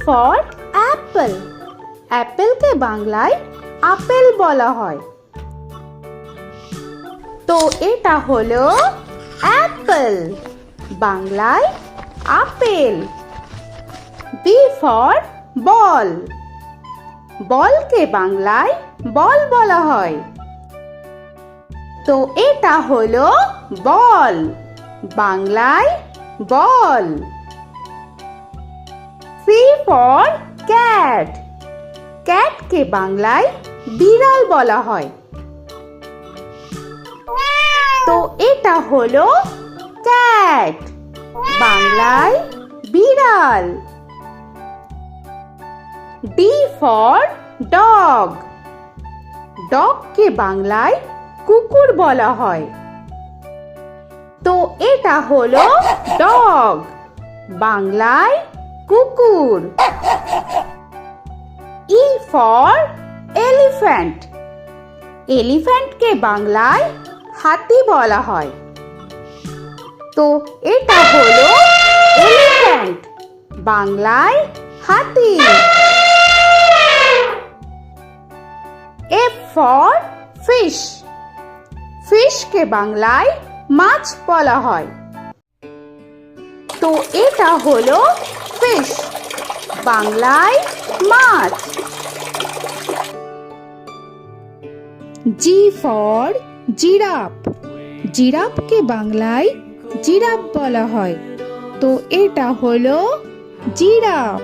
For Apple. অ্যাপেলকে বাংলায় apple বলা হয়। তো এটা হলো অ্যাপল, বাংলায় আপেল। B for ball. বলকে বাংলায় বল বলা হয়। তো এটা হলো বল, বাংলায় বল। C for cat. ক্যাটকে বাংলায় বিড়াল বলা হয়। তো এটা হলো ক্যাট, বাংলায় বিড়াল। D for dog. ডগকে বাংলায় কুকুর বলা হয়। তো এটা হলো ডগ, বাংলায় কুকুর। E for elephant. এলিফ্যান্টকে বাংলায় হাতি বলা হয়। তো এটা হলো এলিফ্যান্ট, বাংলায় হাতি। F for fish. ফিশকে বাংলায় মাছ বলা হয়। তো এটা হলো ফিশ, বাংলায় মাছ। G for giraffe. জিরাফকে বাংলায় জিরাফ বলা হয়। তো এটা হলো জিরাফ,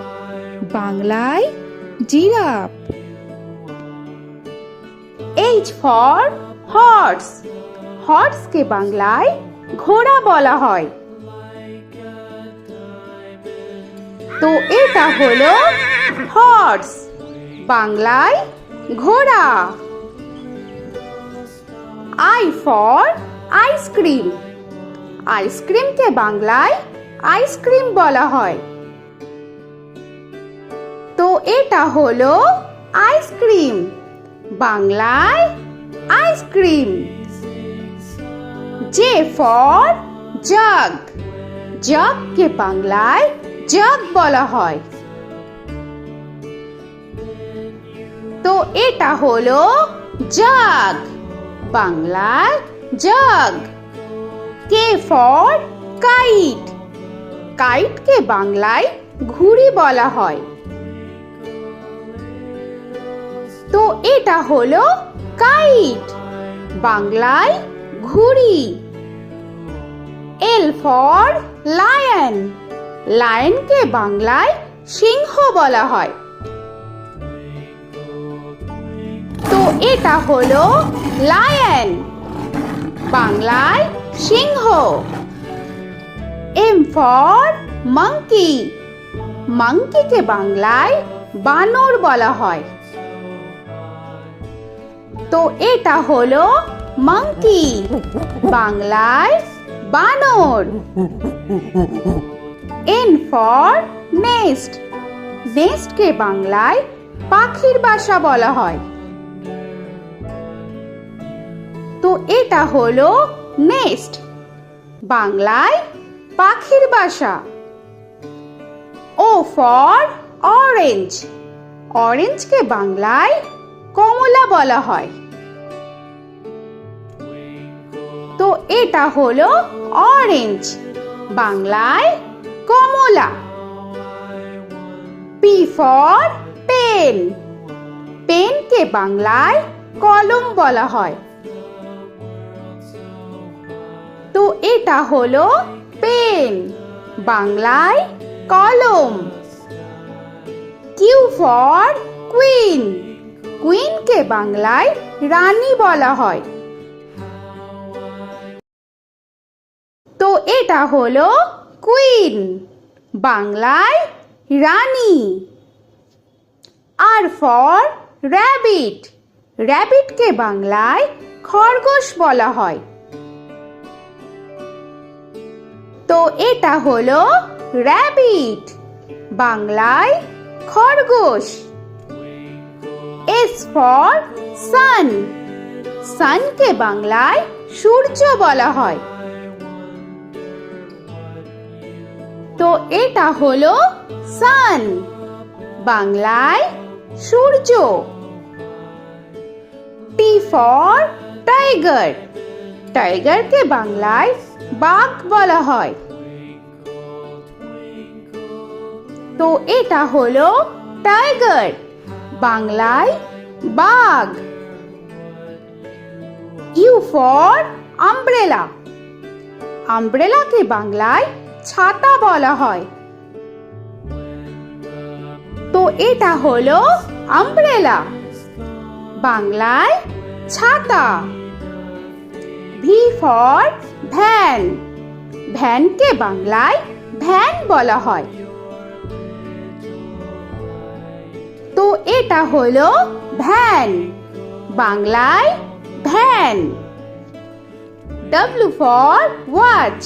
বাংলায় জিরাফ। H for horse. হর্সকে বাংলায় ঘোড়া বলা হয়। তো এটা হলো হর্স, বাংলায় ঘোড়া। I for ice cream. আইসক্রিমকে বাংলায় আইসক্রিম বলা হয়। তো এটা হলো আইসক্রিম, বাংলায় আইসক্রিম। J for jug. জাগকে বাংলায় জাগ বলা হয়। তো এটা হলো জাগ, বাংলায় জাগ। K for kite. কাইটকে বাংলায় ঘুড়ি বলা হয়। তো এটা হলো কাইট, বাংলায় ঘুড়ি। L for lion. লায়নকে বাংলায় সিংহ বলা হয়। তো এটা হলো লায়ন, বাংলায় সিংহ। M for monkey. মাঙ্কিকে বাংলায় বানর বলা হয়। তো এটা হলো মাঙ্কি, বাংলায় বানর। N for nest. নেস্টকে বাংলায় পাখির বাসা বলা হয়। তো এটা হলো নেস্ট, বাংলায় পাখির বাসা। O for orange. অরেঞ্জকে বাংলায় কমলা বলা হয়। তো এটা হলো অরেঞ্জ, বাংলায় কমলা। P for pen. পেনকে বাংলায় কলম বলা হয়। তো এটা হলো পেন, বাংলায় কলম। Q for queen. কুইনকে বাংলায় রানী বলা হয়। তো এটা হলো কুইন, বাংলায় রানী। আর ফর র‍্যাবিট। র‍্যাবিটকে বাংলায় খরগোশ বলা হয়। তো এটা হলো র‍্যাবিট, বাংলায় খরগোশ। S for sun. সানকে বাংলায় সূর্য বলা হয়। তো এটা হলো সান, বাংলায় সূর্য। টি ফর টাইগার, টাইগারকে বাংলায় বাঘ বলা হয়। তো এটা হলো টাইগার, বাংলায় বাঘ। ইউ ফর আমব্রেলা, আমব্রেলাকে বাংলায় ছাতা বলা হয়। তো এটা হলো আমব্রেলা, বাংলায় ছাতা। ভি ফর ভ্যান, ভ্যানকে বাংলায় ভ্যান বলা হয়। তো এটা হলো ভ্যান, বাংলায় ভ্যান। ডব্লিউ ফর ওয়াচ,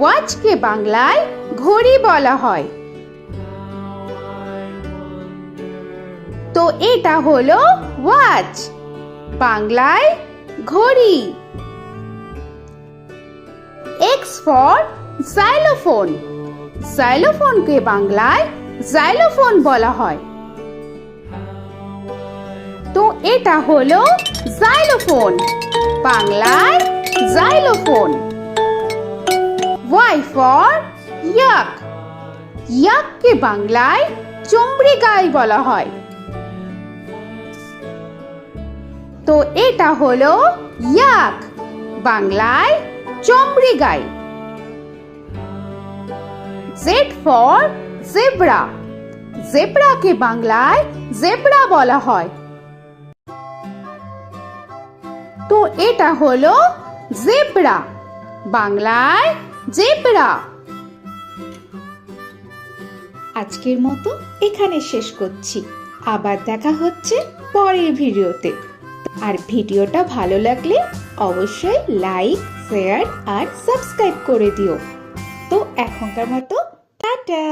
ওয়াচকে বাংলায় ঘড়ি বলা হয়। তো এটা হলো ওয়াচ, বাংলায় ঘড়ি। এক্স ফর জাইলোফোন, জাইলোফোনকে বাংলায় জাইলোফোন বলা হয়। তো এটা হলো জাইলোফোন, বাংলায় জাইলোফোন। ওয়াই ফর ইয়াক, ইয়াককে বাংলায় চমড়ি গাই বলা হয়। তো এটা হলো ইয়াক, বাংলায় চমড়ি গাই। জেড ফর জেব্রা, জেব্রাকে বাংলায় জেব্রা বলা হয়। তো এটা হলো জেব্রা, বাংলায় জেব্রা। আজকের মতো এখানে শেষ করছি, আবার দেখা হচ্ছে পরের ভিডিওতে। আর ভিডিওটা ভালো লাগলে অবশ্যই লাইক, শেয়ার আর সাবস্ক্রাইব করে দিও। তো এখনকার মতো টাটা।